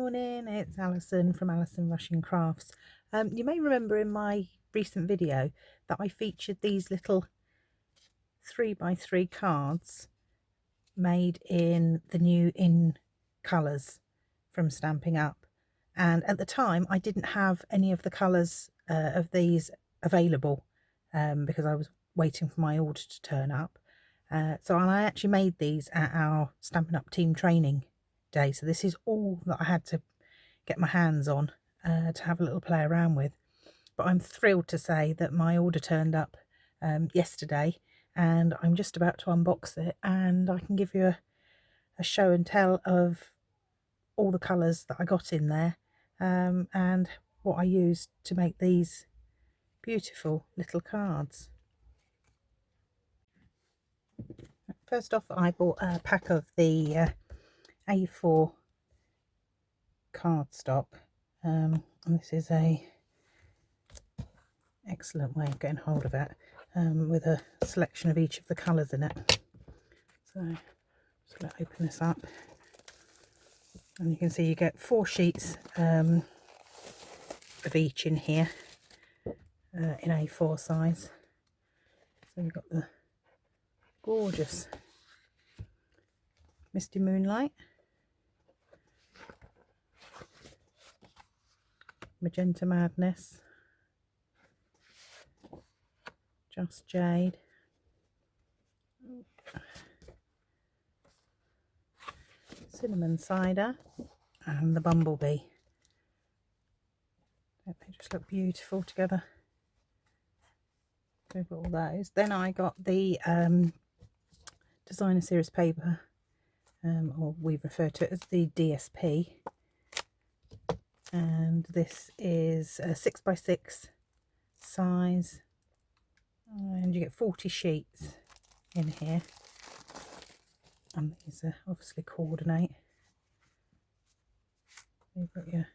Morning, it's Allison from Allison Rushin Crafts. You may remember in my recent video that I featured these little 3x3 cards made in the new In colours from Stampin' Up, and at the time I didn't have any of the colours of these available because I was waiting for my order to turn up. So I actually made these at our Stampin' Up team training day, so this is all that I had to get my hands on to have a little play around with. But I'm thrilled to say that my order turned up yesterday, and I'm just about to unbox it, and I can give you a show and tell of all the colours that I got in there and what I used to make these beautiful little cards. First off, I bought a pack of the A4 cardstock, and this is a excellent way of getting hold of it, with a selection of each of the colours in it. So just going to open this up, and you can see you get 4 sheets of each in here, in A4 size. So you've got the gorgeous Misty Moonlight, Magenta Madness, Just Jade, Cider, and the Bumblebee. Don't they just look beautiful together? So we've got all those. Then I got the designer series paper, or we refer to it as the DSP, and this is a 6x6 size, and you get 40 sheets in here, and these are obviously coordinate. You've got your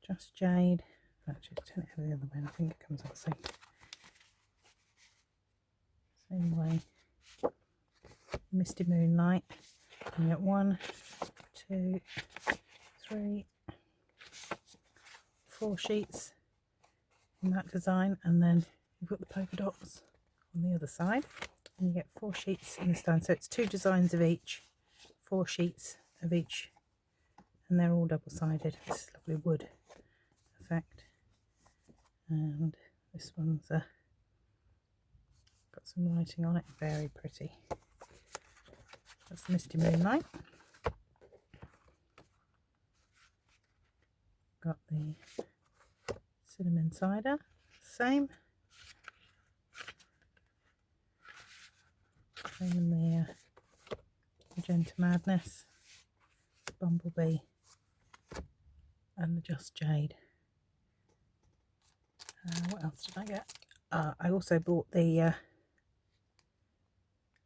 Just Jade. Actually, turn it the other way, and I think it comes out the same way. Misty Moonlight. You get 1, 2, 3, 4 sheets in that design, and then you've got the polka dots on the other side, and you get 4 sheets in this time. So it's 2 designs of each, 4 sheets of each, and they're all double-sided. This lovely wood effect, and this one's got some writing on it, very pretty. That's Misty Moonlight. Got the Cinnamon Cider, same in the Magenta Madness, Bumblebee, and the Just Jade. What else did I get? I also bought the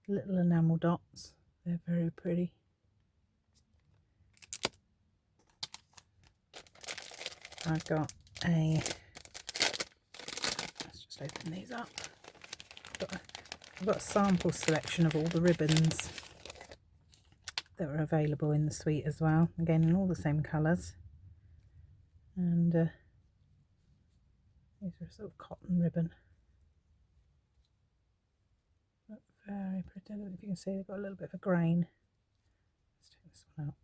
little enamel dots. They're very pretty. I've got a, let's just open these up. I've got a sample selection of all the ribbons that were available in the suite as well, again in all the same colours, and these are a sort of cotton ribbon. Look very pretty. I don't know if you can see, they've got a little bit of a grain. Let's take this one out.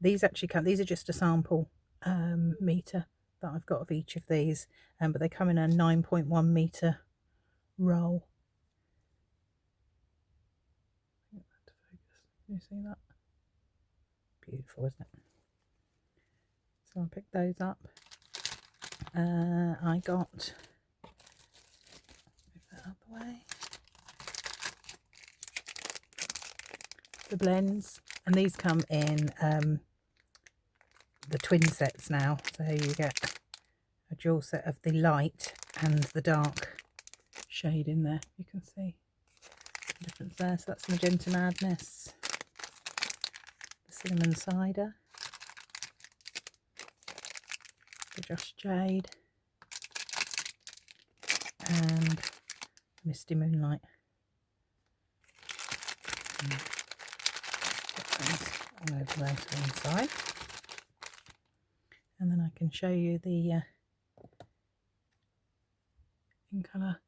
These actually come, these are just a sample metre that I've got of each of these, but they come in a 9.1 metre roll. Can you see that? Beautiful, isn't it? So I picked those up. I got, move that out the way, the blends, and these come in the twin sets now, so you get a dual set of the light and the dark shade in there. You can see the difference there. So that's Magenta Madness, the Cinnamon Cider, the Just Jade, and Misty Moonlight. all over those inside. And then I can show you the in colour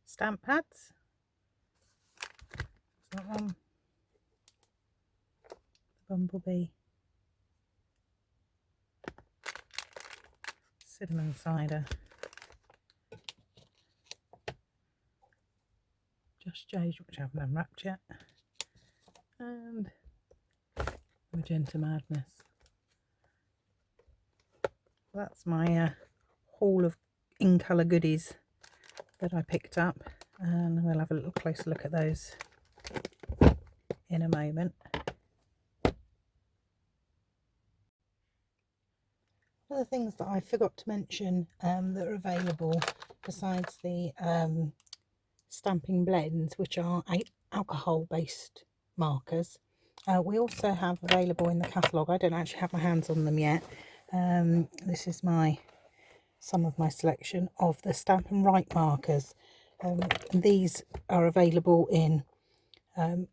stamp pads. That one, the Bumblebee, Cinnamon Cider, Just Jade, which I haven't unwrapped yet, and Magenta Madness. That's my haul of in colour goodies that I picked up, and we'll have a little closer look at those in a moment. One of the things that I forgot to mention that are available besides the Stampin Blends, which are alcohol based markers, we also have available in the catalogue. I don't actually have my hands on them yet. This is some of my selection of the Stampin' Write markers. These are available in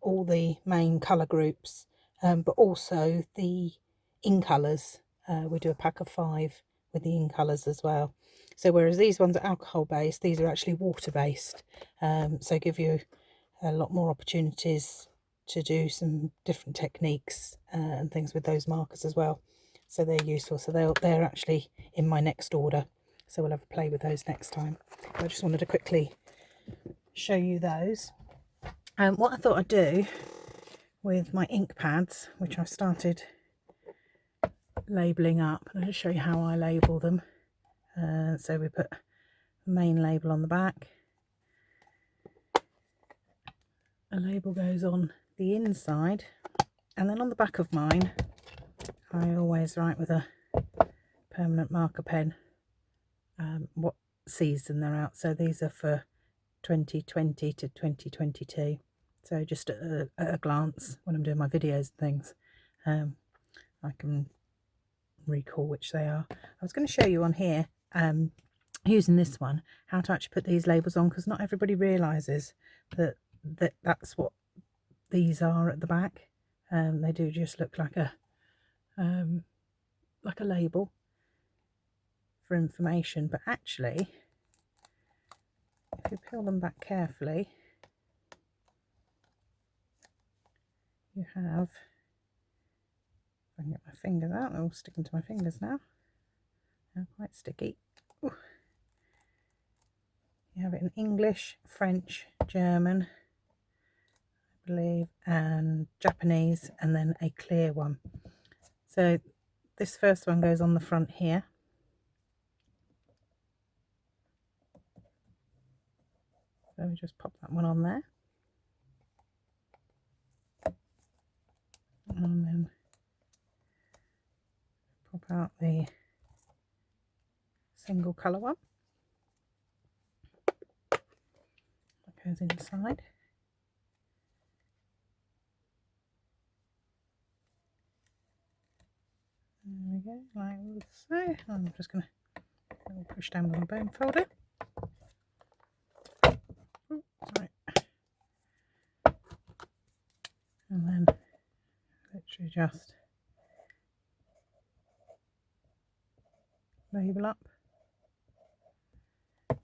all the main colour groups, but also the in colours. We do a pack of 5 with the in colours as well. So whereas these ones are alcohol based, these are actually water based, so give you a lot more opportunities to do some different techniques and things with those markers as well. So they're useful. So they're actually in my next order, so we'll have a play with those next time. I just wanted to quickly show you those. What I thought I'd do with my ink pads, which I've started labelling up, and I'll just show you how I label them. So we put a main label on the back, a label goes on the inside, and then on the back of mine I always write with a permanent marker pen what season they're out. So these are for 2020 to 2022, so just at a glance when I'm doing my videos and things, I can recall which they are. I was going to show you on here, using this one, how to actually put these labels on, because not everybody realises that's what these are at the back. They do just look like a label for information, but actually if you peel them back carefully, you have, if I can get my fingers out, they're all sticking to my fingers now, they're quite sticky. Ooh. You have it in English, French, German, I believe, and Japanese, and then a clear one. So this first one goes on the front here. So we just pop that one on there. And then pop out the single colour one. That goes inside. There we go, like so. I'm just going to push down with my bone folder. Ooh, sorry. And then literally just label up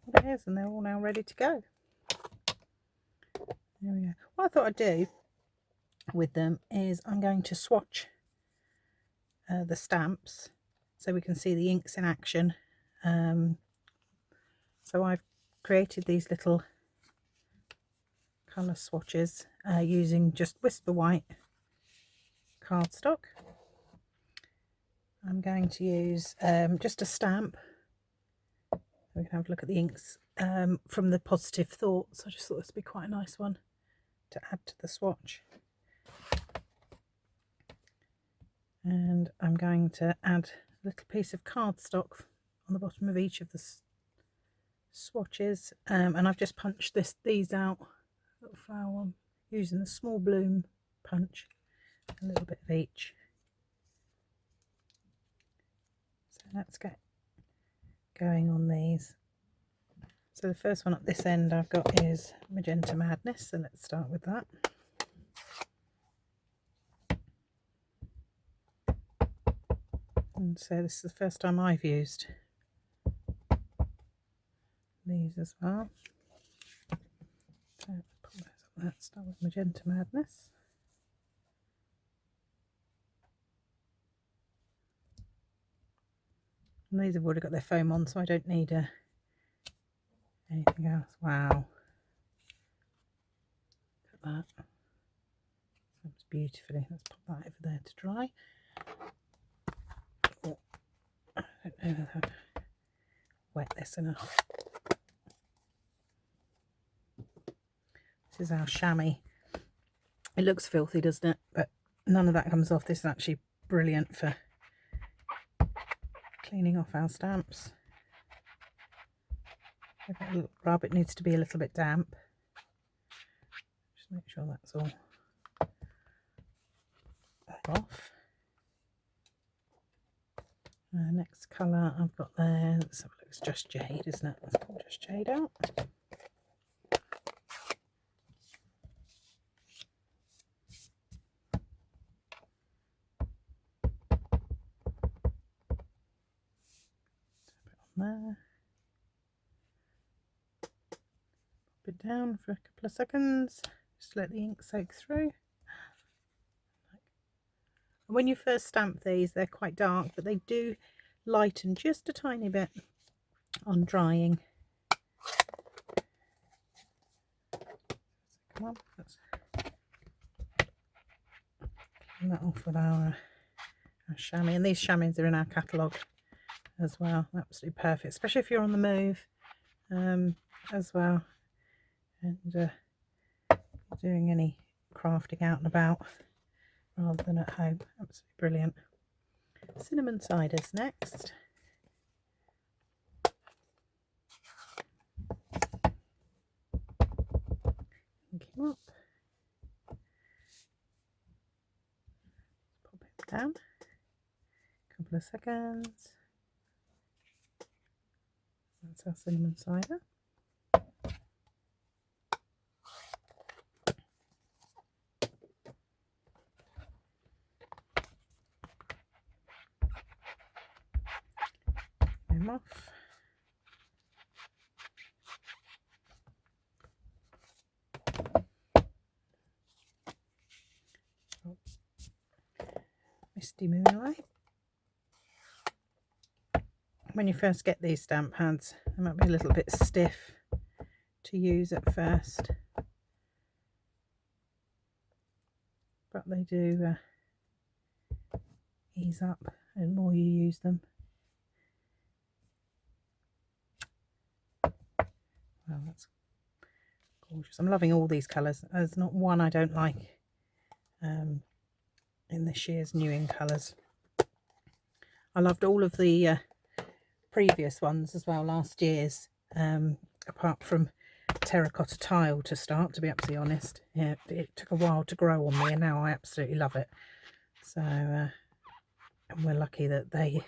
what it is, and they're all now ready to go. There we go. What I thought I'd do with them is I'm going to swatch the stamps so we can see the inks in action. So I've created these little colour swatches using just Whisper White cardstock. I'm going to use just a stamp so we can have a look at the inks from the Positive Thoughts. I just thought this would be quite a nice one to add to the swatch. And I'm going to add a little piece of cardstock on the bottom of each of the swatches, and I've just punched these out, little flower one, using the small bloom punch, a little bit of each. So let's get going on these. So the first one at this end I've got is Magenta Madness, so let's start with that. And so this is the first time I've used these as well. So put those up there. Start with Magenta Madness. And these have already got their foam on, so I don't need anything else. Wow. Look at that. Sounds beautifully. Let's pop that over there to dry. Oh, I don't know if I've wet this enough. This is our chamois. It looks filthy, doesn't it? But none of that comes off. This is actually brilliant for cleaning off our stamps. Give it a little rub. It needs to be a little bit damp. Just make sure that's all off. Next colour I've got there, let's have a look, it's Just Jade, isn't it? Let's pull Just Jade out. There. Pop it down for a couple of seconds, just let the ink soak through. When you first stamp these, they're quite dark, but they do lighten just a tiny bit on drying. Come on, let's clean that off with our chamois. And these chamois are in our catalogue as well. Absolutely perfect, especially if you're on the move as well, and doing any crafting out and about rather than at home. Absolutely brilliant. Cinnamon ciders next. Ink him up. Pop it down. A couple of seconds. That's our cinnamon cider. Them off. Misty Moonlight. When you first get these stamp pads, they might be a little bit stiff to use at first, but they do ease up the more you use them. Well, that's gorgeous. I'm loving all these colours. There's not one I don't like in this year's new in colours. I loved all of the previous ones as well, last year's, apart from Terracotta Tile to start, to be absolutely honest. Yeah, it took a while to grow on me, and now I absolutely love it. So and we're lucky that the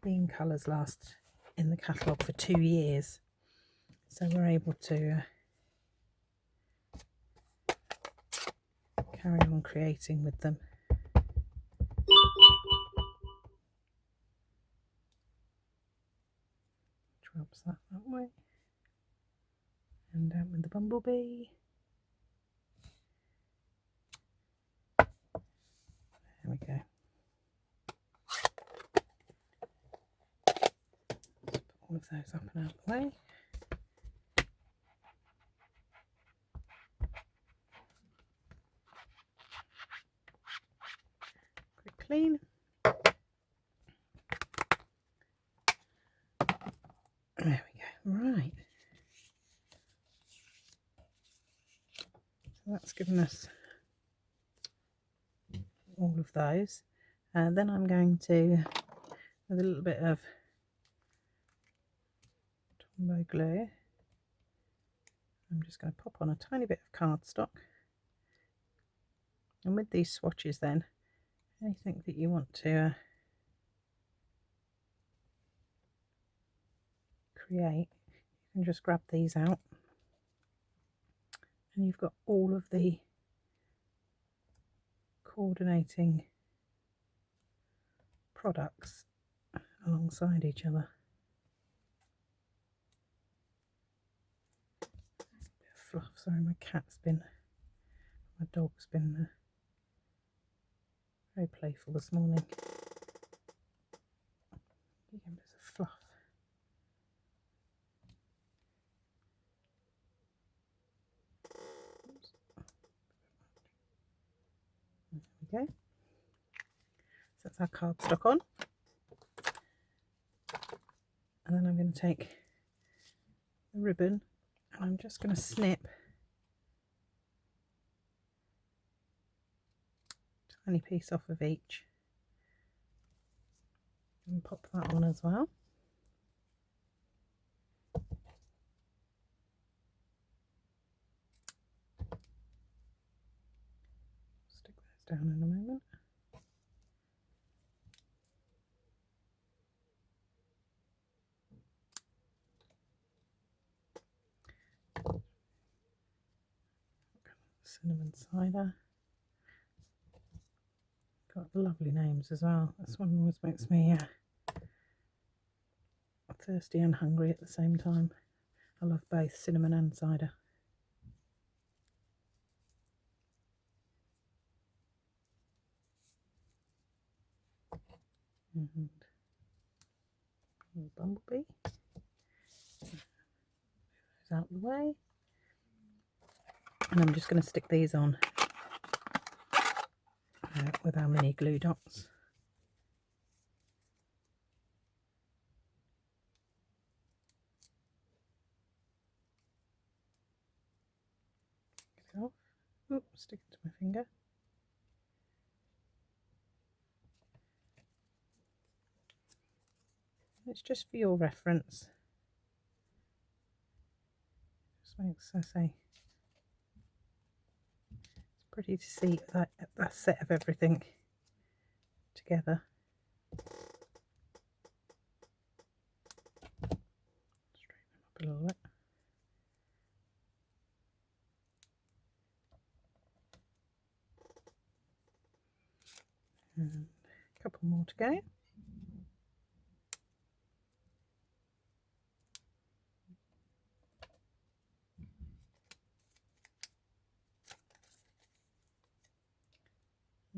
in colours last in the catalogue for 2 years, so we're able to carry on creating with them. Drops that way, and down with the Bumblebee. There we go. Let's put all of those up and out of the way. Quick clean. There we go. Right. So that's given us all of those. Then I'm going to, with a little bit of Tombow glue, I'm just going to pop on a tiny bit of cardstock. And with these swatches then, anything that you want to create, you can just grab these out, and you've got all of the coordinating products alongside each other. Fluff, sorry, my dog's been very playful this morning. Again, bits of fluff. Oops. There we go. So that's our cardstock on. And then I'm going to take the ribbon and I'm just going to snip a tiny piece off of each and pop that on as well. Stick those down in a moment. Cinnamon cider. Got lovely names as well. This one always makes me thirsty and hungry at the same time. I love both cinnamon and cider. And Bumblebee. Move those out of the way. And I'm just going to stick these on with our mini glue dots. Get it off. Oops, stick it to my finger. It's just for your reference. Just makes, I say, it's pretty to see that set of everything together. Straighten them up a little bit. And a couple more to go.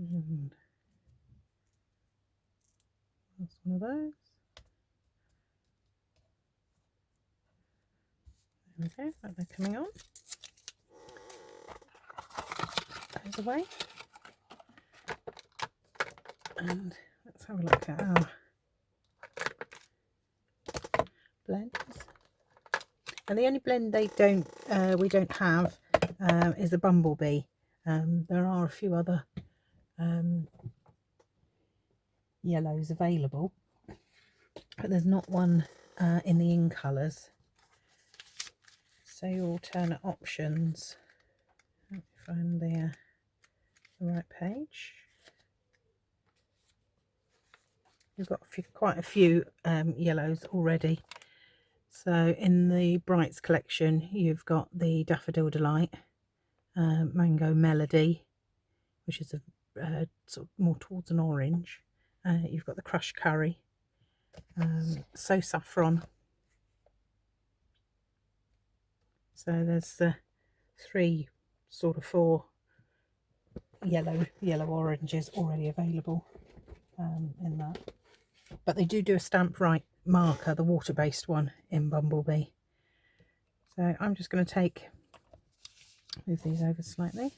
And that's one of those. There we go, that they're coming on. Those away. And let's have a look at our blends. And the only blend we don't have is the Bumblebee. There are a few other yellows available, but there's not one in the in colours. So your alternate options, let me find the right page. You've got quite a few yellows already. So in the Brights collection you've got the Daffodil Delight, Mango Melody, which is a sort of more towards an orange. You've got the Crushed Curry, So Saffron. So there's four yellow oranges already available in that. But they do a Stamp Right marker, the water-based one, in Bumblebee. So I'm just going to move these over slightly.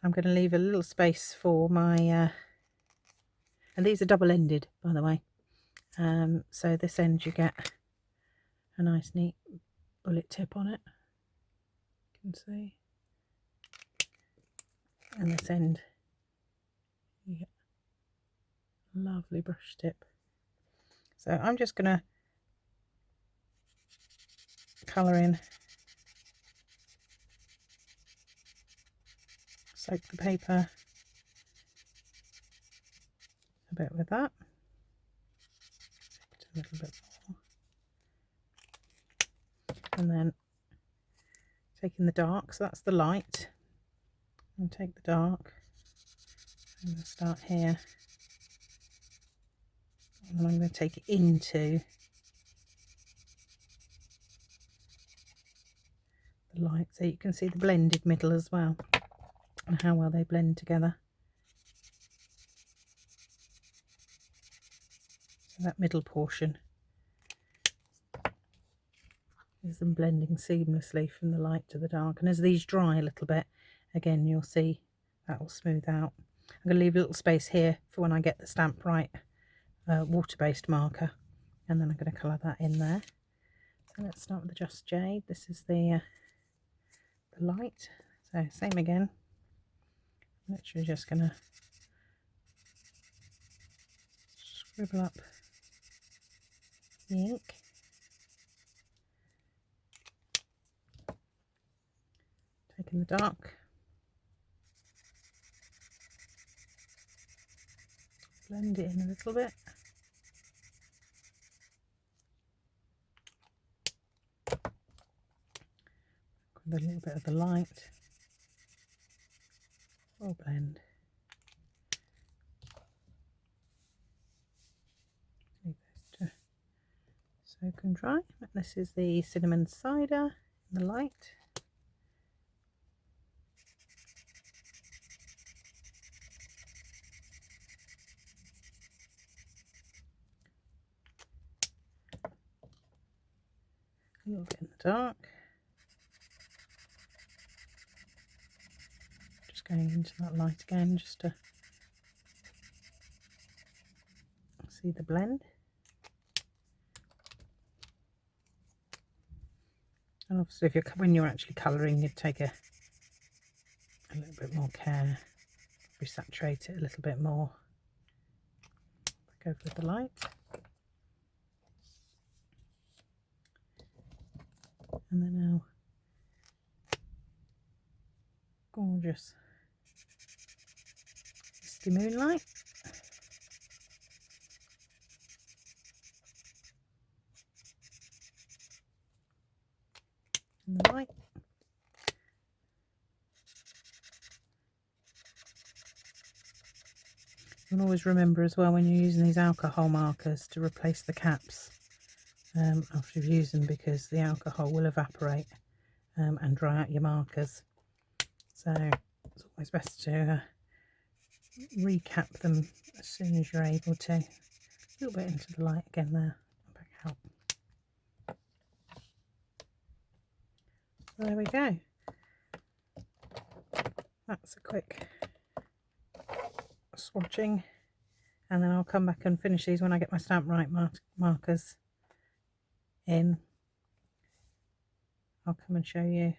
I'm going to leave a little space for my, and these are double-ended, by the way. So this end you get a nice neat bullet tip on it, you can see. And this end you get a lovely brush tip. So I'm just going to colour in, soak the paper a bit with that, a little bit more, and then taking the dark, so that's the light, and take the dark, and start here And I'm going to take it into the light so you can see the blended middle as well and how well they blend together. So that middle portion is them blending seamlessly from the light to the dark, and as these dry a little bit, again you'll see that will smooth out. I'm going to leave a little space here for when I get the Stampin' water-based marker, and then I'm going to colour that in there. So let's start with the Just Jade. This is the light. So same again. I'm literally just going to scribble up the ink. Taking the dark, blend it in a little bit. With a little bit of the light, all blend. Leave those to soak and dry. This is the cinnamon cider in the light. A little bit in the dark. Just going into that light again just to see the blend. And obviously if when you're actually colouring, you'd take a little bit more care, resaturate it a little bit more. Back over with the light. And then our gorgeous Misty Moonlight. And the light. And always remember as well when you're using these alcohol markers to replace the caps after you've used them, because the alcohol will evaporate and dry out your markers. So it's always best to recap them as soon as you're able to. A little bit into the light again there, back out. So there we go. That's a quick swatching, and then I'll come back and finish these when I get my Stampin' markers in. I'll come and show you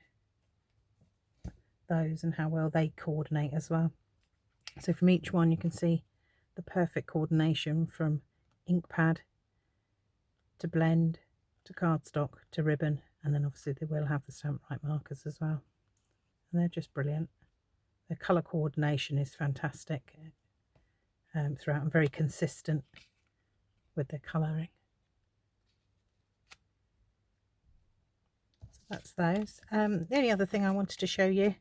those and how well they coordinate as well. So from each one you can see the perfect coordination from ink pad to blend to cardstock to ribbon, and then obviously they will have the Stampin' markers as well, and they're just brilliant. The colour coordination is fantastic throughout, and very consistent with their colouring. So that's those. The only other thing I wanted to show you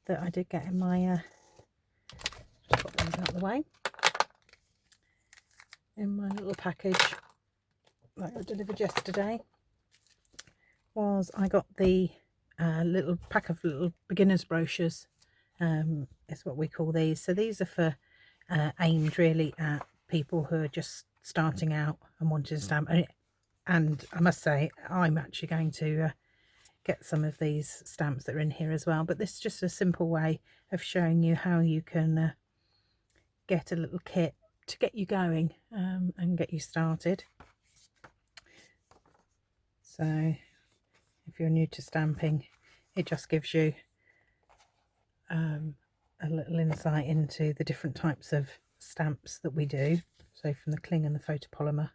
that I did get in my just put those out of the way, in my little package that I delivered yesterday, was I got the little pack of little beginners brochures, is what we call these. So these are for aimed really at people who are just starting out and wanting to stamp, and I must say I'm actually going to get some of these stamps that are in here as well, but this is just a simple way of showing you how you can get a little kit to get you going and get you started. So if you're new to stamping, it just gives you a little insight into the different types of stamps that we do. So from the cling and the photopolymer,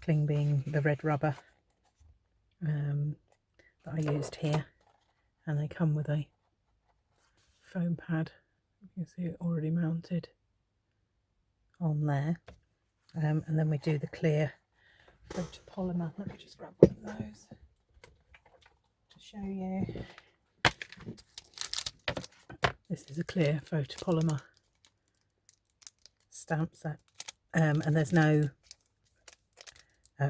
cling being the red rubber that I used here, and they come with a foam pad. You can see it already mounted on there, and then we do the clear photopolymer. Let me just grab one of those to show you. This is a clear photopolymer stamp set, and there's no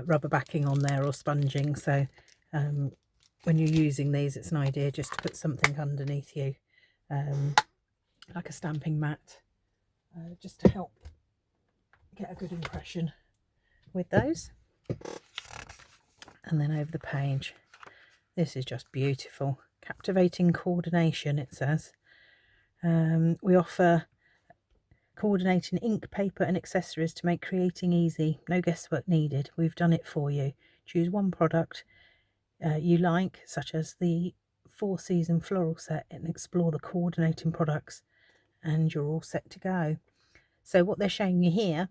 rubber backing on there or sponging, so when you're using these, it's an idea just to put something underneath you, like a stamping mat, just to help get a good impression with those. And then over the page, this is just beautiful. Captivating coordination, it says. We offer coordinating ink, paper and accessories to make creating easy. No guesswork needed. We've done it for you. Choose one product you like, such as the 4-season floral set, and explore the coordinating products, and you're all set to go. So what they're showing you here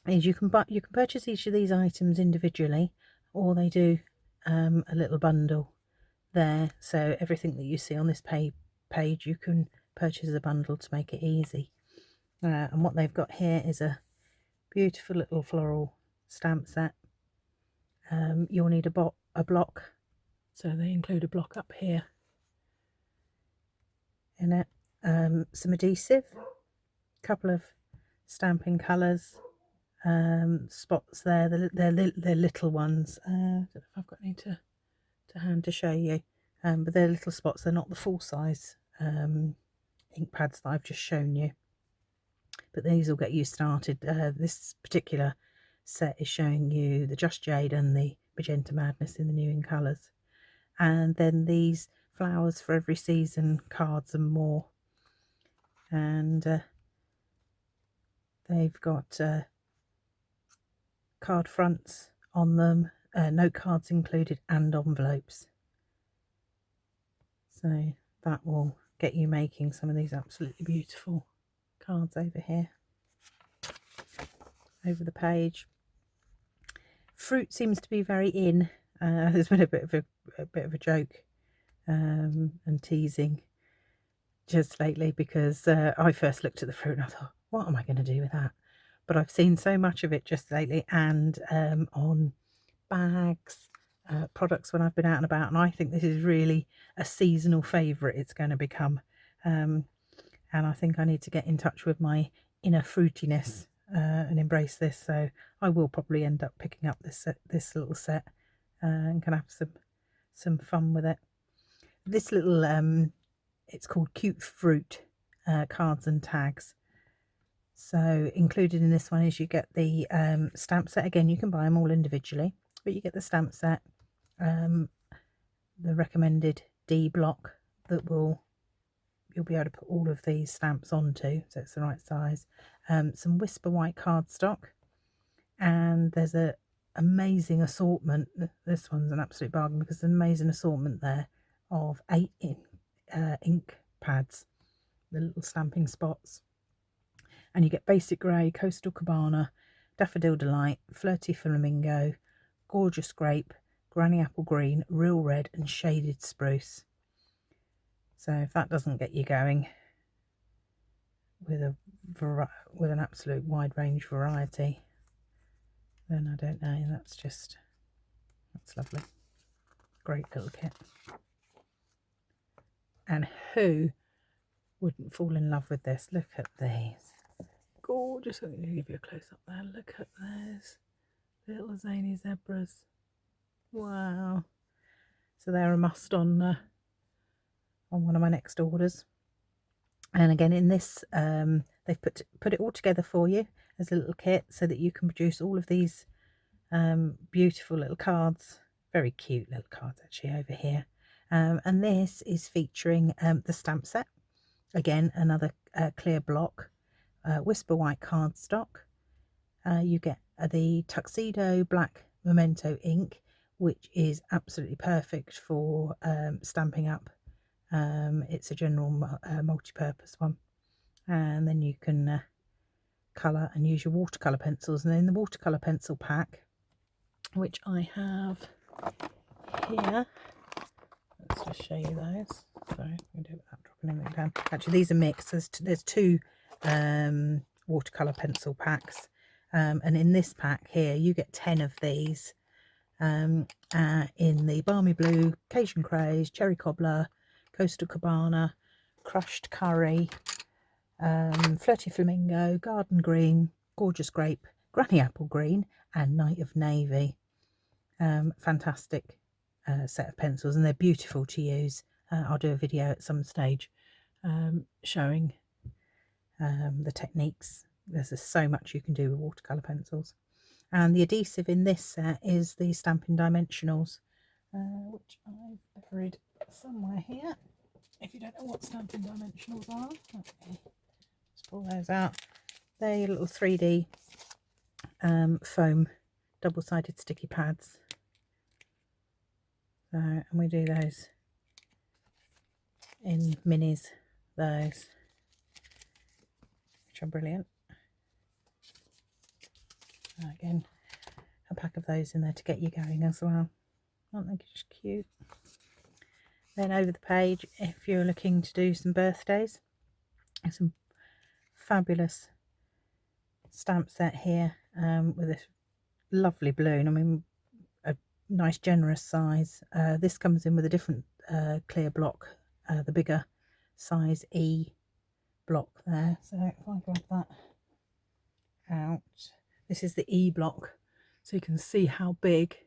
is you can purchase each of these items individually, or they do a little bundle there. So everything that you see on this page you can purchase as a bundle to make it easy. And what they've got here is a beautiful little floral stamp set. You'll need a block, so they include a block up here in it, some adhesive, a couple of stamping colours, spots there. They're little ones. I don't know if I've got any to hand to show you, but they're little spots. They're not the full size ink pads that I've just shown you, but these will get you started. This particular set is showing you the Just Jade and the Magenta Madness in the new in colours, and then these flowers for every season cards and more, and they've got card fronts on them, note cards included, and envelopes. So that will get you making some of these absolutely beautiful cards over here. Over the page, fruit seems to be very in. There's been a bit of a joke and teasing just lately, because I first looked at the fruit and I thought, what am I going to do with that? But I've seen so much of it just lately, and on bags, products when I've been out and about, and I think this is really a seasonal favourite it's going to become, and I think I need to get in touch with my inner fruitiness and embrace this. So I will probably end up picking up this little set and can have some fun with it. This little it's called Cute Fruit cards and tags. So included in this one is you get the stamp set. Again, you can buy them all individually, but you get the stamp set, the recommended D block that you'll be able to put all of these stamps onto, so it's the right size. Some Whisper white cardstock, and there's a amazing assortment. This one's an absolute bargain because there's an amazing assortment there of 8 ink pads, the little stamping spots. And you get Basic Grey, Coastal Cabana, Daffodil Delight, Flirty Flamingo, Gorgeous Grape, Granny Apple Green, Real Red and Shaded Spruce. So if that doesn't get you going with an absolute wide range variety, then I don't know. That's lovely. Great little kit. And who wouldn't fall in love with this? Look at these. Gorgeous. I'm going to give you a close up there. Look at those little zany zebras. Wow. So they're a must on one of my next orders. And again, in this they've put it all together for you as a little kit so that you can produce all of these beautiful little cards. Very cute little cards actually over here. And this is featuring the stamp set. Again, another clear block, Whisper white cardstock. You get the Tuxedo black Memento ink, which is absolutely perfect for Stampin' Up. It's a general multi-purpose one, and then you can colour and use your watercolour pencils. And then the watercolour pencil pack, which I have here, let's just show you those. Sorry, I'm going to do it without dropping anything down. Actually, these are mixed. There's two watercolour pencil packs, and in this pack here you get 10 of these in the Balmy Blue, Cajun Craze, Cherry Cobbler, Coastal Cabana, Crushed Curry, Flirty Flamingo, Garden Green, gorgeous grape, granny apple green and night of navy. Fantastic set of pencils, and they're beautiful to use. I'll do a video at some stage showing the techniques. There's just so much you can do with watercolour pencils. And the adhesive in this set is the Stampin Dimensionals, which I've buried somewhere here. If you don't know what Stampin Dimensionals are, okay, let's pull those out. They're your little 3D foam double-sided sticky pads. And we do those in minis, those, which are brilliant. Again, a pack of those in there to get you going as well. Aren't they just cute? Then over the page, if you're looking to do some birthdays, there's some fabulous stamp set here with a lovely balloon. I mean, a nice generous size. This comes in with a different clear block, the bigger size E block there. So if I grab that out, this is the E block, so you can see how big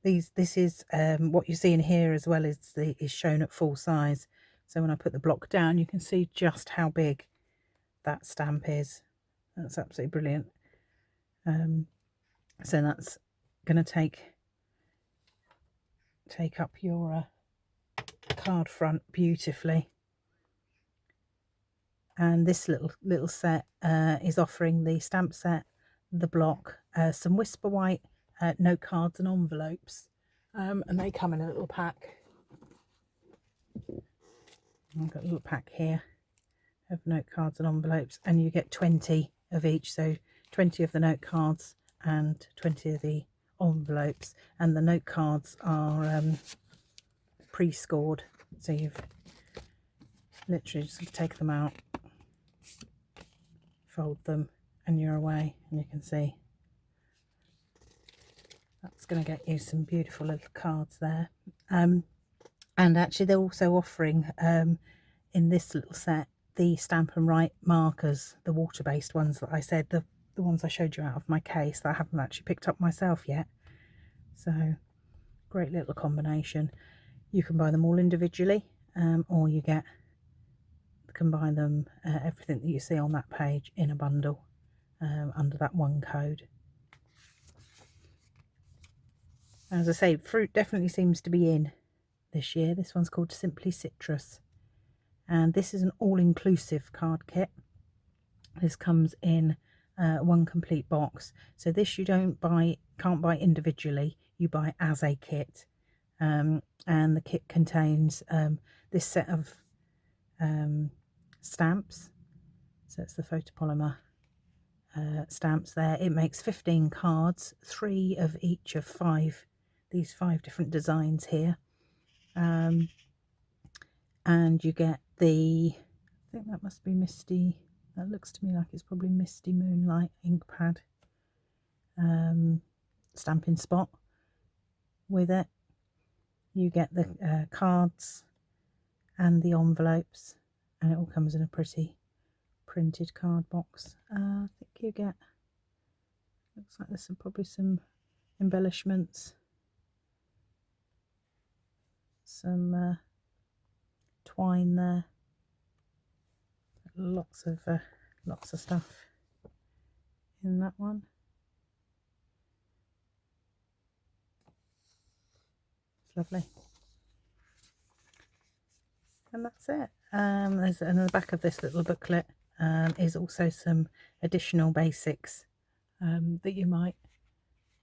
this is. What you see in here as well is shown at full size. So when I put the block down, you can see just how big that stamp is. That's absolutely brilliant. So that's going to take up your card front beautifully. And this little set is offering the stamp set, the block, some Whisper White note cards and envelopes, and they come in a little pack. I've got a little pack here of note cards and envelopes, and you get 20 of each, so 20 of the note cards and 20 of the envelopes. And the note cards are pre-scored, so you've literally just got to take them out, fold them, and you're away. And you can see that's going to get you some beautiful little cards there. And actually they're also offering in this little set the Stampin' Write markers, the water-based ones that I said, the ones I showed you out of my case that I haven't actually picked up myself yet. So great little combination. You can buy them all individually, or you combine them, everything that you see on that page, in a bundle under that one code. As I say, fruit definitely seems to be in this year. This one's called Simply Citrus, and this is an all-inclusive card kit. This comes in one complete box, so this you can't buy individually, you buy as a kit. And the kit contains this set of stamps, so it's the photopolymer stamps there. It makes 15 cards, 3 of each of 5, these 5 different designs here. And you get the, I think that must be Misty, that looks to me like it's probably Misty Moonlight ink pad stamping spot with it. You get the cards and the envelopes, and it all comes in a pretty printed card box. I think you get, looks like there's probably some embellishments, some twine there, lots of stuff in that one. It's lovely. And that's it. There's, and on the back of this little booklet is also some additional basics that you might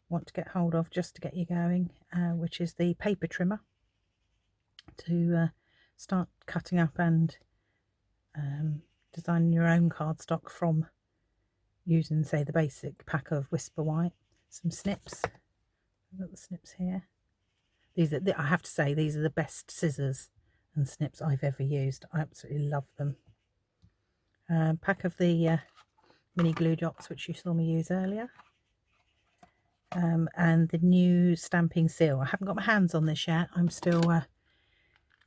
want to get hold of just to get you going, which is the paper trimmer to start cutting up and designing your own cardstock from, using, say, the basic pack of Whisper White. Some snips. I've got the snips here. These are, I have to say, these are the best scissors and snips I've ever used. I absolutely love them. Pack of the mini glue dots, which you saw me use earlier. And the new stamping seal. I haven't got my hands on this yet. I'm still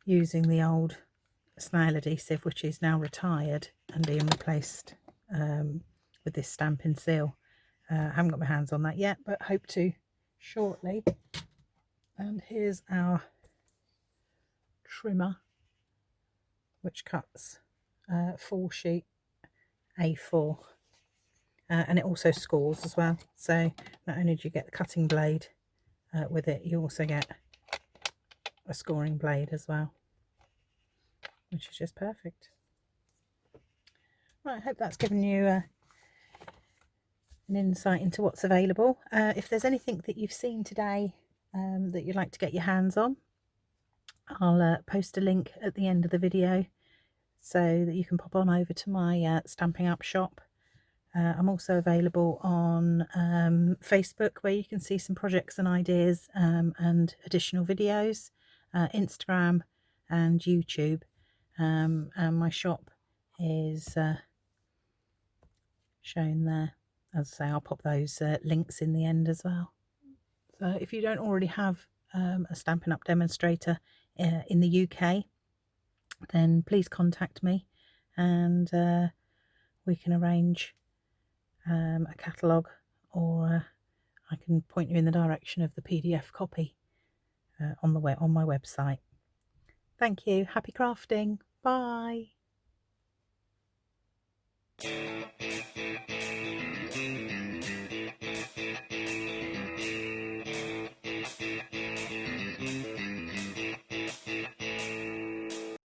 using the old snail adhesive, which is now retired and being replaced with this Stampin' seal. I haven't got my hands on that yet, but hope to shortly. And here's our trimmer, which cuts full sheet A4, and it also scores as well. So not only do you get the cutting blade with it, you also get a scoring blade as well, which is just perfect. Right, I hope that's given you an insight into what's available. If there's anything that you've seen today that you'd like to get your hands on, I'll post a link at the end of the video so that you can pop on over to my Stampin'Up shop. I'm also available on Facebook, where you can see some projects and ideas and additional videos, Instagram and YouTube, and my shop is shown there. As I say, I'll pop those links in the end as well. So if you don't already have a Stampin' Up! Demonstrator in the UK, then please contact me, and we can arrange a catalogue, or I can point you in the direction of the PDF copy on my website. Thank you. Happy crafting. Bye.